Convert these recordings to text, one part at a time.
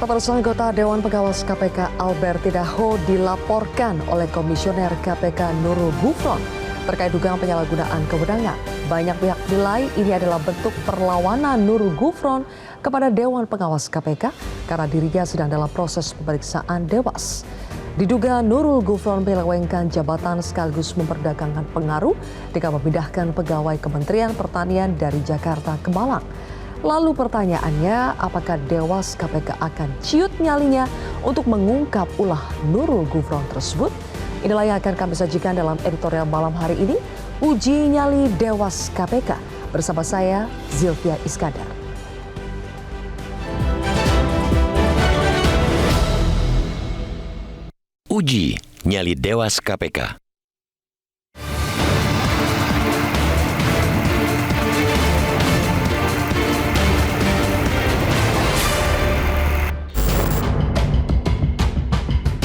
Pemirsa, anggota Dewan Pengawas KPK Albertina Ho dilaporkan oleh Komisioner KPK Nurul Gufron terkait dugaan penyalahgunaan kewenangan. Banyak pihak nilai ini adalah bentuk perlawanan Nurul Gufron kepada Dewan Pengawas KPK karena dirinya sedang dalam proses pemeriksaan Dewas. Diduga Nurul Gufron menyelewengkan jabatan sekaligus memperdagangkan pengaruh dengan memindahkan pegawai Kementerian Pertanian dari Jakarta ke Malang. Lalu pertanyaannya, apakah Dewas KPK akan ciut nyalinya untuk mengungkap ulah Nurul Gufron tersebut? Inilah yang akan kami sajikan dalam editorial malam hari ini, Uji Nyali Dewas KPK. Bersama saya, Zilvia Iskandar. Uji Nyali Dewas KPK.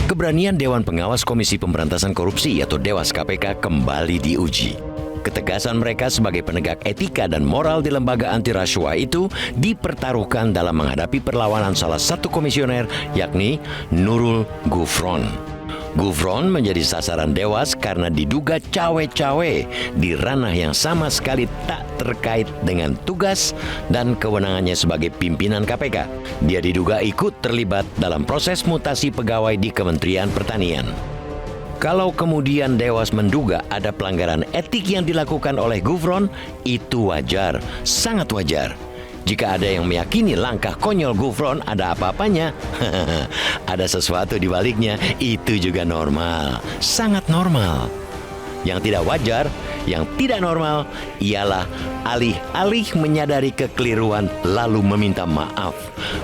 Keberanian Dewan Pengawas Komisi Pemberantasan Korupsi atau Dewas KPK kembali diuji. Ketegasan mereka sebagai penegak etika dan moral di lembaga anti rasuah itu dipertaruhkan dalam menghadapi perlawanan salah satu komisioner, yakni Nurul Gufron. Gufron menjadi sasaran Dewas karena diduga cawe-cawe di ranah yang sama sekali tak terkait dengan tugas dan kewenangannya sebagai pimpinan KPK. Dia diduga ikut terlibat dalam proses mutasi pegawai di Kementerian Pertanian. Kalau kemudian Dewas menduga ada pelanggaran etik yang dilakukan oleh Gufron, itu wajar, sangat wajar. Jika ada yang meyakini langkah konyol Gufron ada apa-apanya, ada sesuatu di baliknya, itu juga normal, sangat normal. Yang tidak wajar, yang tidak normal, ialah alih-alih menyadari kekeliruan lalu meminta maaf,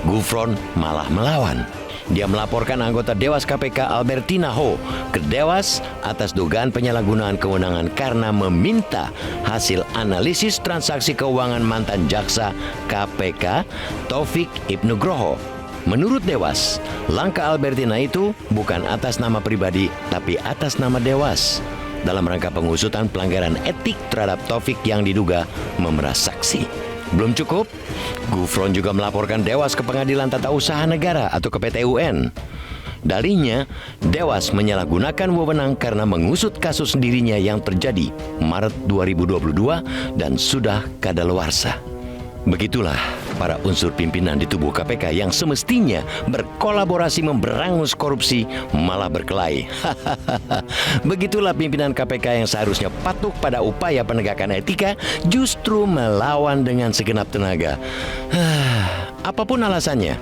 Gufron malah melawan. Dia melaporkan anggota Dewas KPK Albertina Ho ke Dewas atas dugaan penyalahgunaan kewenangan karena meminta hasil analisis transaksi keuangan mantan jaksa KPK Taufik Ibnugroho. Menurut Dewas, langkah Albertina itu bukan atas nama pribadi tapi atas nama Dewas dalam rangka pengusutan pelanggaran etik terhadap Taufik yang diduga memeras saksi. Belum cukup, Gufron juga melaporkan Dewas ke Pengadilan Tata Usaha Negara atau ke PT UN. Dalinya, Dewas menyalahgunakan wewenang karena mengusut kasus dirinya yang terjadi Maret 2022 dan sudah kadaluarsa. Begitulah para unsur pimpinan di tubuh KPK yang semestinya berkolaborasi memberangus korupsi malah berkelahi. Begitulah pimpinan KPK yang seharusnya patuh pada upaya penegakan etika justru melawan dengan segenap tenaga. Apapun alasannya,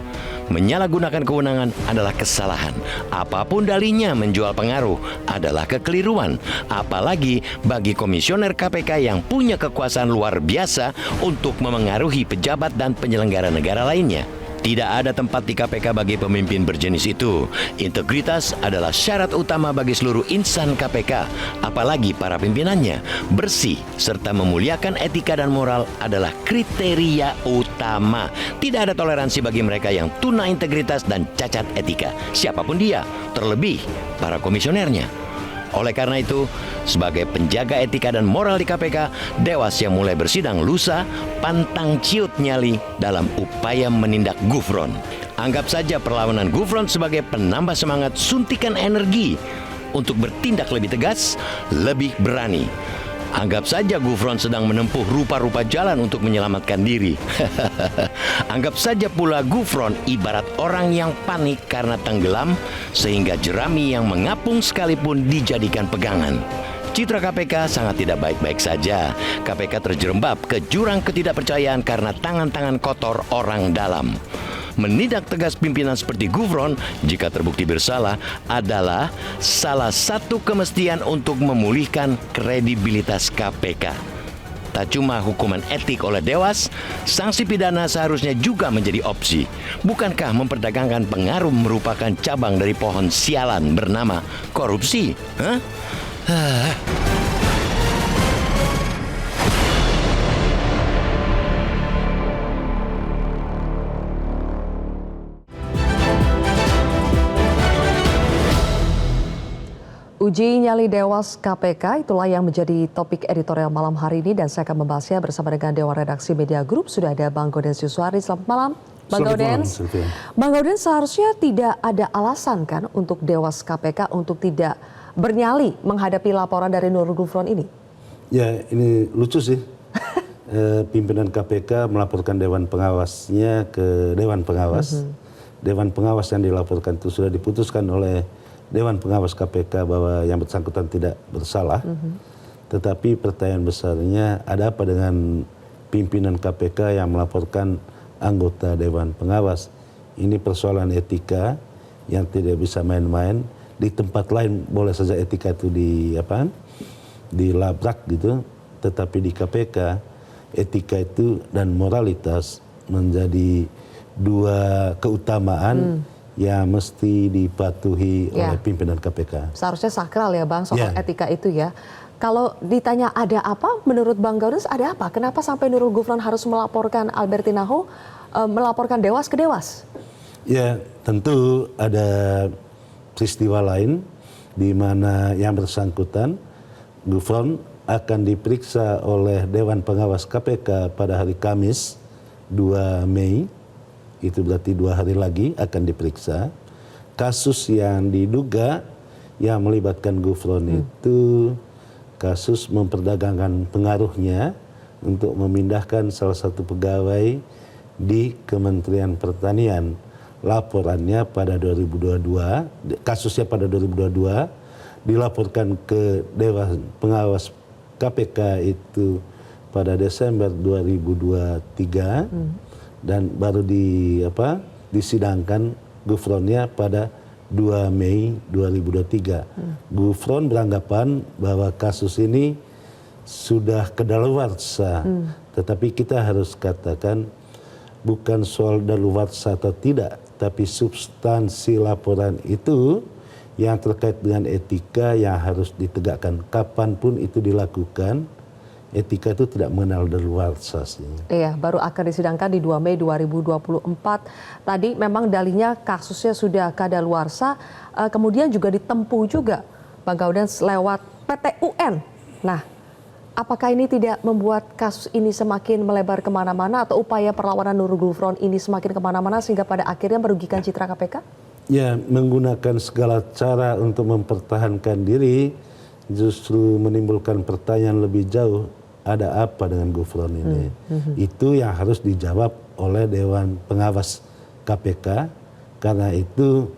menyalahgunakan kewenangan adalah kesalahan. Apapun dalinya menjual pengaruh adalah kekeliruan. Apalagi bagi komisioner KPK yang punya kekuasaan luar biasa untuk memengaruhi pejabat dan penyelenggara negara lainnya. Tidak ada tempat di KPK bagi pemimpin berjenis itu. Integritas adalah syarat utama bagi seluruh insan KPK, apalagi para pimpinannya. Bersih serta memuliakan etika dan moral adalah kriteria utama. Tidak ada toleransi bagi mereka yang tuna integritas dan cacat etika, siapapun dia, terlebih para komisionernya. Oleh karena itu, sebagai penjaga etika dan moral di KPK, Dewas yang mulai bersidang lusa pantang ciut nyali dalam upaya menindak Gufron. Anggap saja perlawanan Gufron sebagai penambah semangat suntikan energi untuk bertindak lebih tegas, lebih berani. Anggap saja Gufron sedang menempuh rupa-rupa jalan untuk menyelamatkan diri. Anggap saja pula Gufron ibarat orang yang panik karena tenggelam, sehingga jerami yang mengapung sekalipun dijadikan pegangan. Citra KPK sangat tidak baik-baik saja. KPK terjerembab ke jurang ketidakpercayaan karena tangan-tangan kotor orang dalam. Menindak tegas pimpinan seperti Gufron jika terbukti bersalah adalah salah satu kemestian untuk memulihkan kredibilitas KPK. Tak cuma hukuman etik oleh Dewas, sanksi pidana seharusnya juga menjadi opsi. Bukankah memperdagangkan pengaruh merupakan cabang dari pohon sialan bernama korupsi? Uji nyali Dewas KPK, itulah yang menjadi topik editorial malam hari ini dan saya akan membahasnya bersama dengan Dewan Redaksi Media Group. Sudah ada Bang Gaudenzio Suardi, selamat malam. Bang Selamat malam, Gaudens, Sylvia. Bang Gaudens seharusnya tidak ada alasan kan untuk Dewas KPK untuk tidak bernyali menghadapi laporan dari Nurul Gufron ini? Ya, ini lucu sih. Pimpinan KPK melaporkan Dewan Pengawasnya ke Dewan Pengawas. Dewan Pengawas yang dilaporkan itu sudah diputuskan oleh Dewan Pengawas KPK bahwa yang bersangkutan tidak bersalah. Tetapi pertanyaan besarnya, ada apa dengan pimpinan KPK yang melaporkan anggota Dewan Pengawas? Ini persoalan etika yang tidak bisa main-main. Di tempat lain boleh saja etika itu dilabrak gitu, tetapi di KPK etika itu dan moralitas menjadi dua keutamaan yang mesti dipatuhi oleh pimpinan KPK. Seharusnya sakral ya Bang soal Ya. etika itu ya. Kalau ditanya ada apa, menurut Bang Gaudens ada apa? Kenapa sampai Nurul Gufron harus melaporkan Albertina Ho, melaporkan Dewas ke Dewas? Ya, tentu ada peristiwa lain di mana yang bersangkutan Gufron akan diperiksa oleh Dewan Pengawas KPK pada hari Kamis 2 Mei. Itu berarti 2 hari lagi akan diperiksa. Kasus yang diduga yang melibatkan Gufron itu kasus memperdagangkan pengaruhnya untuk memindahkan salah satu pegawai di Kementerian Pertanian. Laporannya pada 2022, kasusnya pada 2022, dilaporkan ke Dewan Pengawas KPK itu pada Desember 2023 dan baru disidangkan Gufronnya pada 2 Mei 2023. Gufron beranggapan bahwa kasus ini sudah kedaluarsa, tetapi kita harus katakan bukan soal daluarsa atau tidak, tapi substansi laporan itu yang terkait dengan etika yang harus ditegakkan. Kapanpun itu dilakukan, etika itu tidak mengenal daluarsa sih. Iya, baru akan disidangkan di 2 Mei 2024. Tadi memang dalihnya kasusnya sudah kadaluarsa, kemudian juga ditempuh juga Bang Gaudens lewat PT UN. Nah, apakah ini tidak membuat kasus ini semakin melebar kemana-mana atau upaya perlawanan Nurul Gufron ini semakin kemana-mana sehingga pada akhirnya merugikan citra KPK? Ya, menggunakan segala cara untuk mempertahankan diri justru menimbulkan pertanyaan lebih jauh, ada apa dengan Gufron ini? Itu yang harus dijawab oleh Dewan Pengawas KPK. Karena itu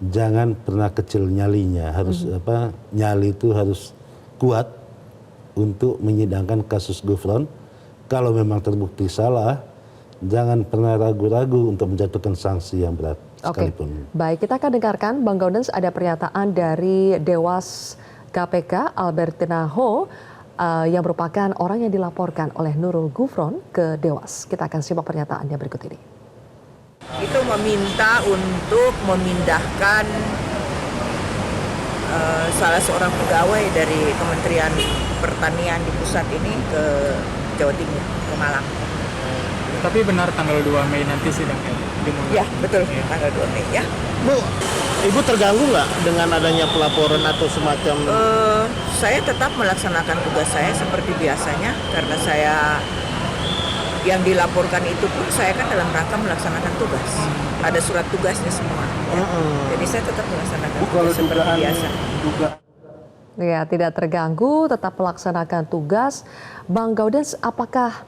jangan pernah kecil nyalinya, harus nyali itu harus kuat untuk menyidangkan kasus Gufron. Kalau memang terbukti salah, jangan pernah ragu-ragu untuk menjatuhkan sanksi yang berat. Oke, baik, kita akan dengarkan Bang Gaudens ada pernyataan dari Dewas KPK Albertina Ho yang merupakan orang yang dilaporkan oleh Nurul Gufron ke Dewas. Kita akan simak pernyataannya berikut ini. Itu meminta untuk memindahkan salah seorang pegawai dari Kementerian Pertanian di pusat ini ke Jawa Timur, ke Malang. Tapi benar tanggal 2 Mei nanti sidangnya dimulai? Ya, betul, tanggal 2 Mei ya. Bu, Ibu terganggu nggak dengan adanya pelaporan atau semacam? Saya tetap melaksanakan tugas saya seperti biasanya, karena saya yang dilaporkan itu pun saya kan dalam rangka melaksanakan tugas. Ada surat tugasnya semua. Ya. Jadi saya tetap melaksanakan tugas seperti biasa. Ya, tidak terganggu, tetap melaksanakan tugas. Bang Gaudens, apakah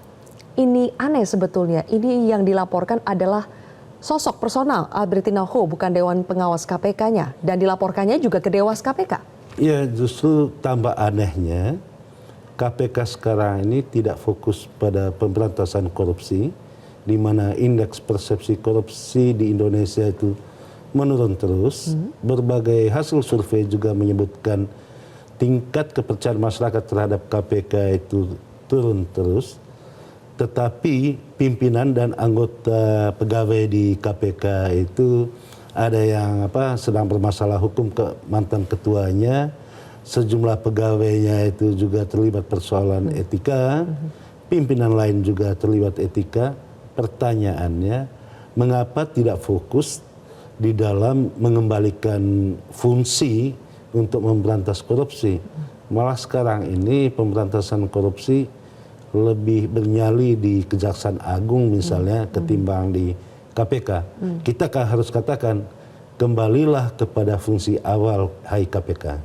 ini aneh sebetulnya? Ini yang dilaporkan adalah sosok personal Albertina Ho, bukan Dewan Pengawas KPK-nya. Dan dilaporkannya juga ke Dewas KPK. Ya, justru tambah anehnya KPK sekarang ini tidak fokus pada pemberantasan korupsi, di mana indeks persepsi korupsi di Indonesia itu menurun terus. Berbagai hasil survei juga menyebutkan tingkat kepercayaan masyarakat terhadap KPK itu turun terus. Tetapi pimpinan dan anggota pegawai di KPK itu ada yang sedang bermasalah hukum ke mantan ketuanya, sejumlah pegawainya itu juga terlibat persoalan etika, pimpinan lain juga terlibat etika. Pertanyaannya, mengapa tidak fokus di dalam mengembalikan fungsi untuk memberantas korupsi? Malah sekarang ini pemberantasan korupsi lebih bernyali di Kejaksaan Agung misalnya ketimbang di KPK. Kita harus katakan kembalilah kepada fungsi awal hai KPK.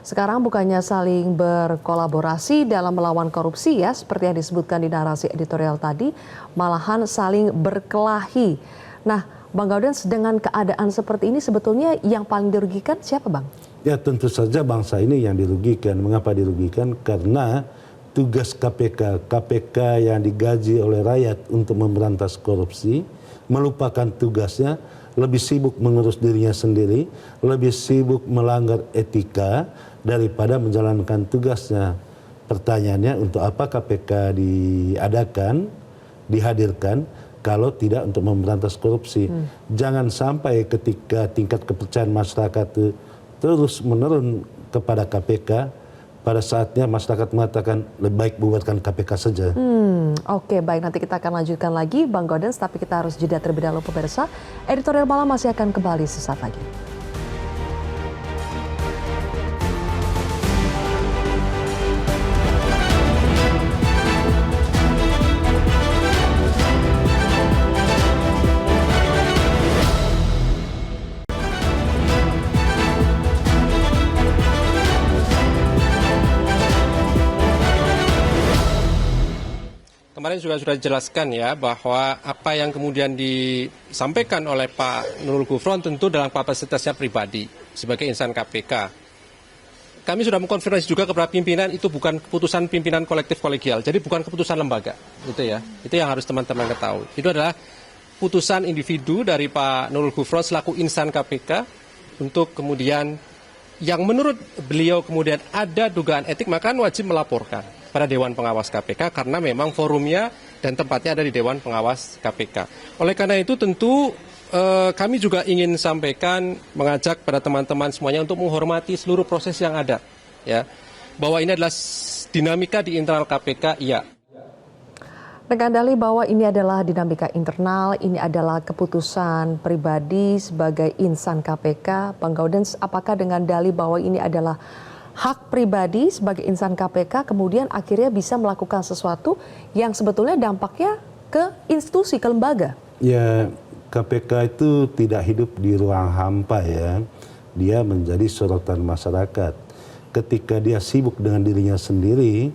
Sekarang bukannya saling berkolaborasi dalam melawan korupsi ya, seperti yang disebutkan di narasi editorial tadi, malahan saling berkelahi. Nah, Bang Gaudens, dengan keadaan seperti ini sebetulnya yang paling dirugikan siapa, Bang? Ya tentu saja bangsa ini yang dirugikan. Mengapa dirugikan? Karena tugas KPK yang digaji oleh rakyat untuk memberantas korupsi, melupakan tugasnya, lebih sibuk mengurus dirinya sendiri, lebih sibuk melanggar etika daripada menjalankan tugasnya. Pertanyaannya, untuk apa KPK diadakan, dihadirkan, kalau tidak untuk memberantas korupsi? Jangan sampai ketika tingkat kepercayaan masyarakat itu terus menurun kepada KPK, pada saatnya masyarakat mengatakan lebih baik bubarkan KPK saja. Oke, baik, nanti kita akan lanjutkan lagi Bang Gaudens, tapi kita harus jeda terlebih dahulu pemirsa. Editorial Malam masih akan kembali sesaat lagi. Kemarin sudah dijelaskan ya bahwa apa yang kemudian disampaikan oleh Pak Nurul Gufron tentu dalam kapasitasnya pribadi sebagai insan KPK. Kami sudah mengkonfirmasi juga kepada pimpinan, itu bukan keputusan pimpinan kolektif kolegial, jadi bukan keputusan lembaga, gitu ya. Itu yang harus teman-teman ketahui. Itu adalah putusan individu dari Pak Nurul Gufron selaku insan KPK untuk kemudian yang menurut beliau kemudian ada dugaan etik, maka wajib melaporkan pada Dewan Pengawas KPK karena memang forumnya dan tempatnya ada di Dewan Pengawas KPK. Oleh karena itu tentu kami juga ingin sampaikan, mengajak pada teman-teman semuanya untuk menghormati seluruh proses yang ada, ya. Bahwa ini adalah dinamika di internal KPK, iya. Dengan dalih bahwa ini adalah dinamika internal, ini adalah keputusan pribadi sebagai insan KPK, Bang Gaudens, apakah dengan dalih bahwa ini adalah hak pribadi sebagai insan KPK kemudian akhirnya bisa melakukan sesuatu yang sebetulnya dampaknya ke institusi, ke lembaga? Ya, KPK itu tidak hidup di ruang hampa ya. Dia menjadi sorotan masyarakat. Ketika dia sibuk dengan dirinya sendiri,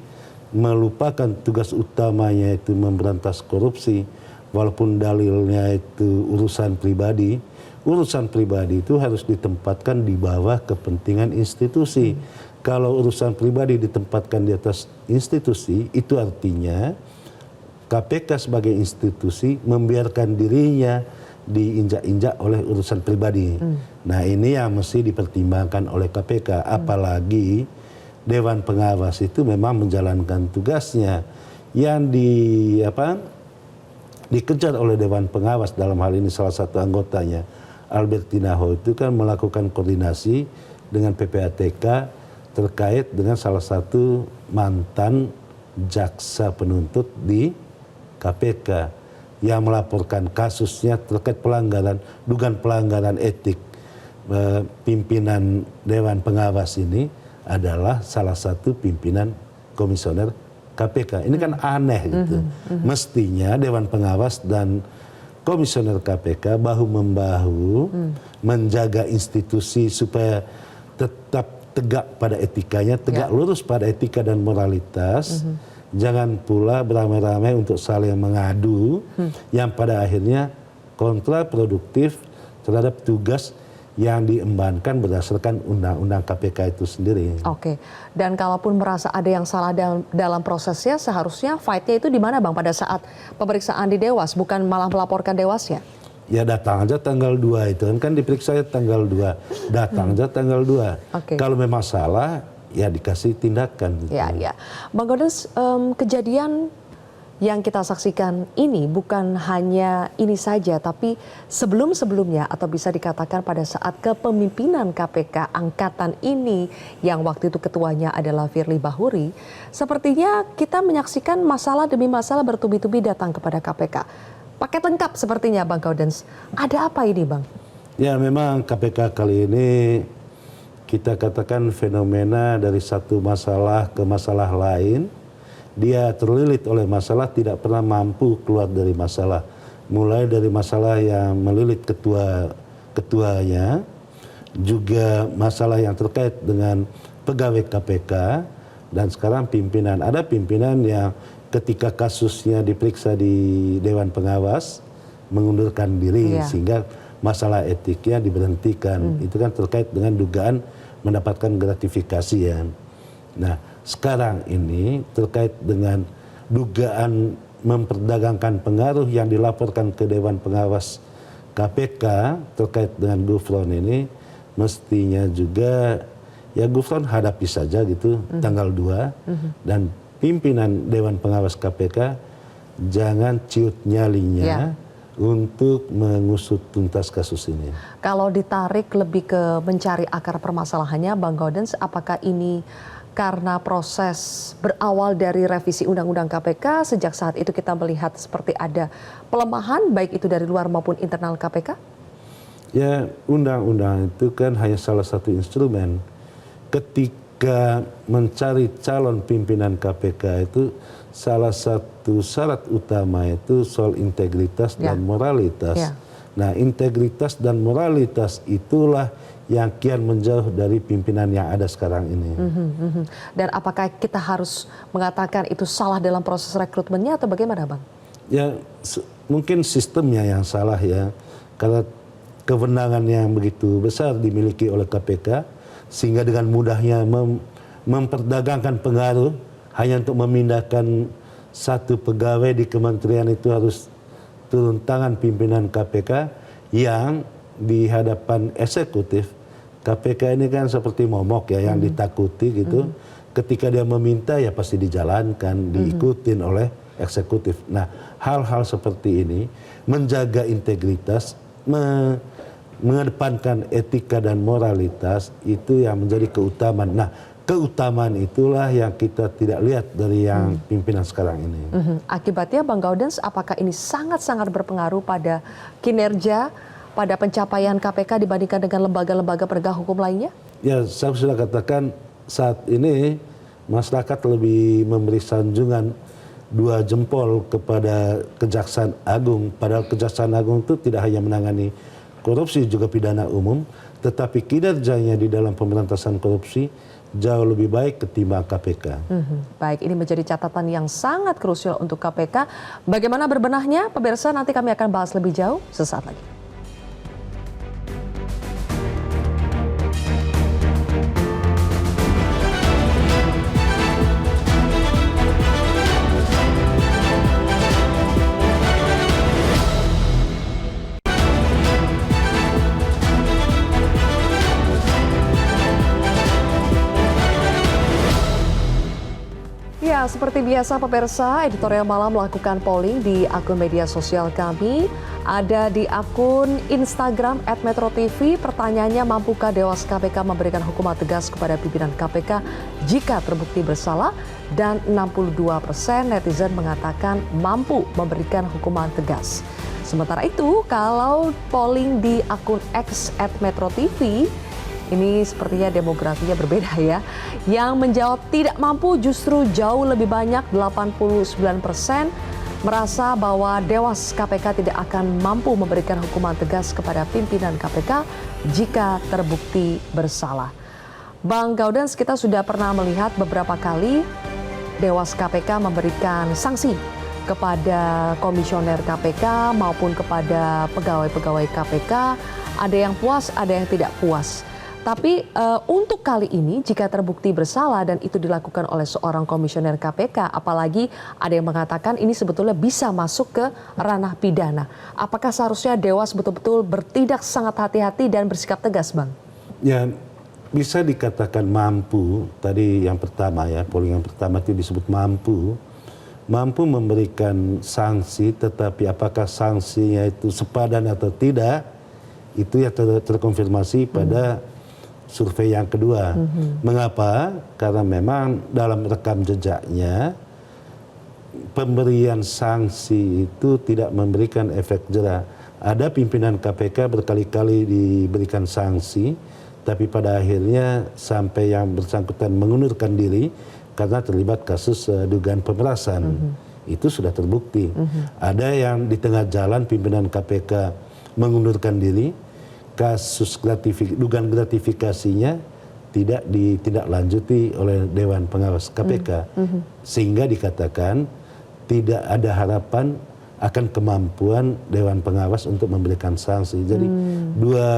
melupakan tugas utamanya itu memberantas korupsi, walaupun dalilnya itu urusan pribadi itu harus ditempatkan di bawah kepentingan institusi. Kalau urusan pribadi ditempatkan di atas institusi, itu artinya KPK sebagai institusi membiarkan dirinya diinjak-injak oleh urusan pribadi. Nah, ini yang mesti dipertimbangkan oleh KPK. Apalagi Dewan Pengawas itu memang menjalankan tugasnya yang dikejar oleh Dewan Pengawas, dalam hal ini salah satu anggotanya Albertina Ho itu kan melakukan koordinasi dengan PPATK terkait dengan salah satu mantan jaksa penuntut di KPK yang melaporkan kasusnya terkait dugaan pelanggaran etik pimpinan Dewan Pengawas ini adalah salah satu pimpinan komisioner KPK. Ini kan aneh gitu. Mestinya Dewan Pengawas dan komisioner KPK bahu-membahu menjaga institusi supaya tetap tegak pada etikanya, tegak lurus pada etika dan moralitas. Jangan pula beramai-ramai untuk saling mengadu yang pada akhirnya kontraproduktif terhadap tugas yang diembankan berdasarkan undang-undang KPK itu sendiri. Oke, dan kalaupun merasa ada yang salah dalam prosesnya, seharusnya fight-nya itu di mana, Bang, pada saat pemeriksaan di Dewas, bukan malah melaporkan Dewasnya? Ya datang aja tanggal 2 itu kan diperiksa tanggal 2. Datang aja tanggal 2. Oke. Kalau memang salah ya dikasih tindakan. Gitu. Ya. Bang Gaudens, kejadian yang kita saksikan ini bukan hanya ini saja, tapi sebelum-sebelumnya atau bisa dikatakan pada saat kepemimpinan KPK angkatan ini yang waktu itu ketuanya adalah Firly Bahuri, sepertinya kita menyaksikan masalah demi masalah bertubi-tubi datang kepada KPK. Paket lengkap sepertinya, Bang Gaudens. Ada apa ini, Bang? Ya memang KPK kali ini kita katakan fenomena dari satu masalah ke masalah lain. dia terlilit oleh masalah, tidak pernah mampu keluar dari masalah. Mulai dari masalah yang melilit ketuanya, juga masalah yang terkait dengan pegawai KPK, dan sekarang pimpinan. Ada pimpinan yang ketika kasusnya diperiksa di Dewan Pengawas mengundurkan diri, sehingga masalah etiknya diberhentikan. Itu kan terkait dengan dugaan mendapatkan gratifikasi ya. Nah, sekarang ini terkait dengan dugaan memperdagangkan pengaruh yang dilaporkan ke Dewan Pengawas KPK terkait dengan Gufron ini, mestinya juga ya Gufron hadapi saja gitu tanggal 2, dan pimpinan Dewan Pengawas KPK jangan ciut nyalinya untuk mengusut tuntas kasus ini. Kalau ditarik lebih ke mencari akar permasalahannya, Bang Gaudens, apakah ini karena proses berawal dari revisi Undang-Undang KPK, sejak saat itu kita melihat seperti ada pelemahan, baik itu dari luar maupun internal KPK? Ya, undang-undang itu kan hanya salah satu instrumen. Ketika mencari calon pimpinan KPK itu, salah satu syarat utama itu soal integritas dan moralitas. Nah, integritas dan moralitas itulah yang kian menjauh dari pimpinan yang ada sekarang ini. Dan apakah kita harus mengatakan itu salah dalam proses rekrutmennya atau bagaimana, Bang? Ya, mungkin sistemnya yang salah ya, karena kewenangan yang begitu besar dimiliki oleh KPK, sehingga dengan mudahnya memperdagangkan pengaruh hanya untuk memindahkan satu pegawai di kementerian itu harus turun tangan pimpinan KPK yang di hadapan eksekutif. KPK ini kan seperti momok ya, yang ditakuti gitu. Ketika dia meminta ya pasti dijalankan, diikutin oleh eksekutif. Nah, hal-hal seperti ini menjaga integritas, mengedepankan etika dan moralitas itu yang menjadi keutamaan. Nah, keutamaan itulah yang kita tidak lihat dari yang pimpinan sekarang ini. Akibatnya, Bang Gaudens, apakah ini sangat-sangat berpengaruh pada kinerja, pada pencapaian KPK dibandingkan dengan lembaga-lembaga penegak hukum lainnya? Ya, saya sudah katakan saat ini masyarakat lebih memberi sanjungan 2 jempol kepada Kejaksaan Agung. Padahal Kejaksaan Agung itu tidak hanya menangani korupsi, juga pidana umum, tetapi kinerjanya di dalam pemberantasan korupsi jauh lebih baik ketimbang KPK. Baik, ini menjadi catatan yang sangat krusial untuk KPK. Bagaimana berbenahnya, pemirsa, nanti kami akan bahas lebih jauh sesaat lagi. Ya, seperti biasa pemirsa, Editorial Malam melakukan polling di akun media sosial kami. Ada di akun Instagram @metrotv. Pertanyaannya, mampukah Dewas KPK memberikan hukuman tegas kepada pimpinan KPK jika terbukti bersalah? Dan 62% netizen mengatakan mampu memberikan hukuman tegas. Sementara itu, kalau polling di akun X @metrotv, ini sepertinya demografinya berbeda ya. Yang menjawab tidak mampu justru jauh lebih banyak, 89% merasa bahwa Dewas KPK tidak akan mampu memberikan hukuman tegas kepada pimpinan KPK jika terbukti bersalah. Bang Gaudens, kita sudah pernah melihat beberapa kali Dewas KPK memberikan sanksi kepada komisioner KPK maupun kepada pegawai-pegawai KPK. Ada yang puas, ada yang tidak puas. Tapi untuk kali ini jika terbukti bersalah dan itu dilakukan oleh seorang komisioner KPK, apalagi ada yang mengatakan ini sebetulnya bisa masuk ke ranah pidana. Apakah seharusnya Dewas betul-betul bertindak sangat hati-hati dan bersikap tegas, Bang? Ya, bisa dikatakan mampu. Tadi yang pertama ya, polling yang pertama itu disebut mampu. Mampu memberikan sanksi, tetapi apakah sanksinya itu sepadan atau tidak, itu ya terkonfirmasi pada survei yang kedua. Mengapa? Karena memang dalam rekam jejaknya pemberian sanksi itu tidak memberikan efek jera. Ada pimpinan KPK berkali-kali diberikan sanksi, tapi pada akhirnya sampai yang bersangkutan mengundurkan diri karena terlibat kasus dugaan pemerasan. Itu sudah terbukti. Ada yang di tengah jalan pimpinan KPK mengundurkan diri, kasus dugaan gratifikasinya tidak ditindaklanjuti oleh Dewan Pengawas KPK, sehingga dikatakan tidak ada harapan akan kemampuan Dewan Pengawas untuk memberikan sanksi. Jadi dua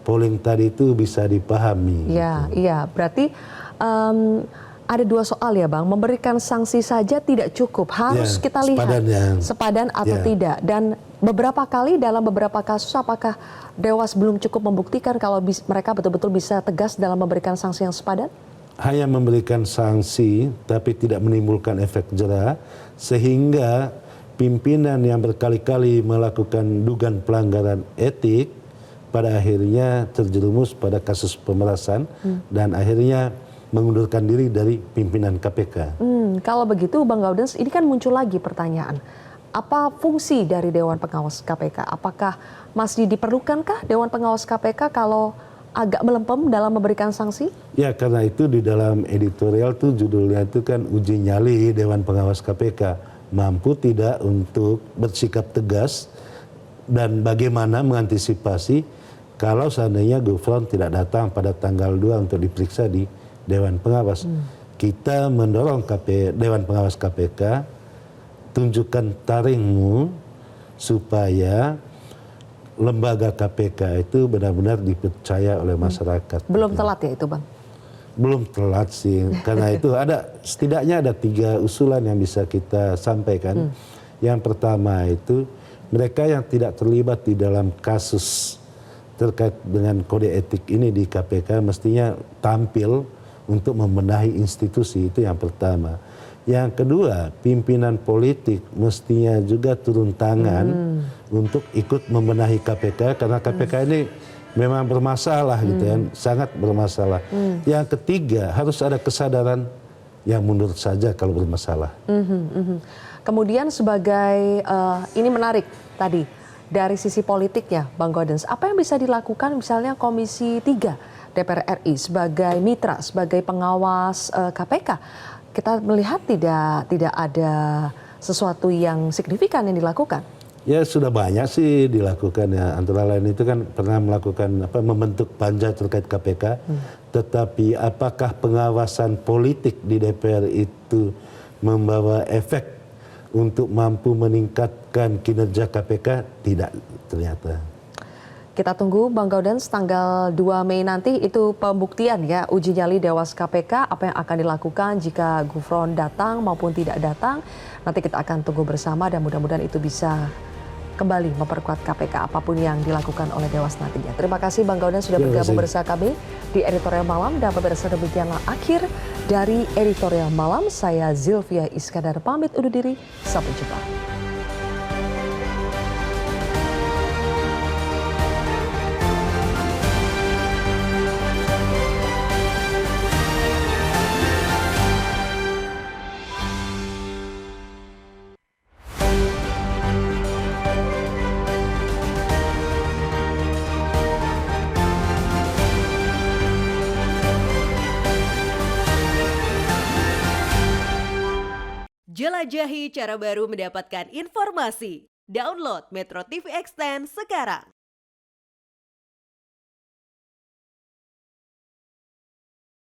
polling tadi itu bisa dipahami. Ya, iya. Berarti ada dua soal ya Bang, memberikan sanksi saja tidak cukup, harus kita lihat sepadan atau tidak. Dan beberapa kali dalam beberapa kasus apakah Dewas belum cukup membuktikan kalau mereka betul-betul bisa tegas dalam memberikan sanksi yang sepadan? Hanya memberikan sanksi tapi tidak menimbulkan efek jera, sehingga pimpinan yang berkali-kali melakukan dugaan pelanggaran etik pada akhirnya terjerumus pada kasus pemerasan dan akhirnya mengundurkan diri dari pimpinan KPK. Kalau begitu Bang Gaudens, ini kan muncul lagi pertanyaan. Apa fungsi dari Dewan Pengawas KPK? Apakah masih diperlukankah Dewan Pengawas KPK kalau agak melempem dalam memberikan sanksi? Ya, karena itu di dalam editorial tuh judulnya itu kan uji nyali Dewan Pengawas KPK. Mampu tidak untuk bersikap tegas dan bagaimana mengantisipasi kalau seandainya Gufron tidak datang pada tanggal 2 untuk diperiksa di Dewan Pengawas. Kita mendorong Dewan Pengawas KPK, tunjukkan taringmu supaya lembaga KPK itu benar-benar dipercaya oleh masyarakat. Belum telat ya itu Bang? Belum telat sih, karena itu setidaknya ada 3 usulan yang bisa kita sampaikan. Yang pertama itu mereka yang tidak terlibat di dalam kasus terkait dengan kode etik ini di KPK mestinya tampil untuk membenahi institusi, itu yang pertama. Yang kedua, pimpinan politik mestinya juga turun tangan untuk ikut membenahi KPK, karena KPK ini memang bermasalah gitu kan, sangat bermasalah. Yang ketiga, harus ada kesadaran yang mundur saja kalau bermasalah. Kemudian sebagai, ini menarik tadi, dari sisi politiknya Bang Gaudens, apa yang bisa dilakukan misalnya Komisi 3 DPR RI sebagai mitra, sebagai pengawas KPK? Kita melihat tidak ada sesuatu yang signifikan yang dilakukan. Ya sudah banyak sih dilakukan ya. Antara lain itu kan pernah melakukan membentuk panja terkait KPK. Tetapi apakah pengawasan politik di DPR itu membawa efek untuk mampu meningkatkan kinerja KPK? Tidak ternyata. Kita tunggu Bang Gaudens tanggal 2 Mei nanti itu pembuktian ya uji nyali Dewas KPK, apa yang akan dilakukan jika Gufron datang maupun tidak datang. Nanti kita akan tunggu bersama dan mudah-mudahan itu bisa kembali memperkuat KPK apapun yang dilakukan oleh Dewas nantinya. Terima kasih Bang Gaudens sudah bergabung bersama kami di Editorial Malam, dan pemirsa demikianlah akhir dari Editorial Malam. Saya Zilvia Iskandar pamit undur diri, sampai jumpa. Jelajahi cara baru mendapatkan informasi. Download Metro TV Extend sekarang.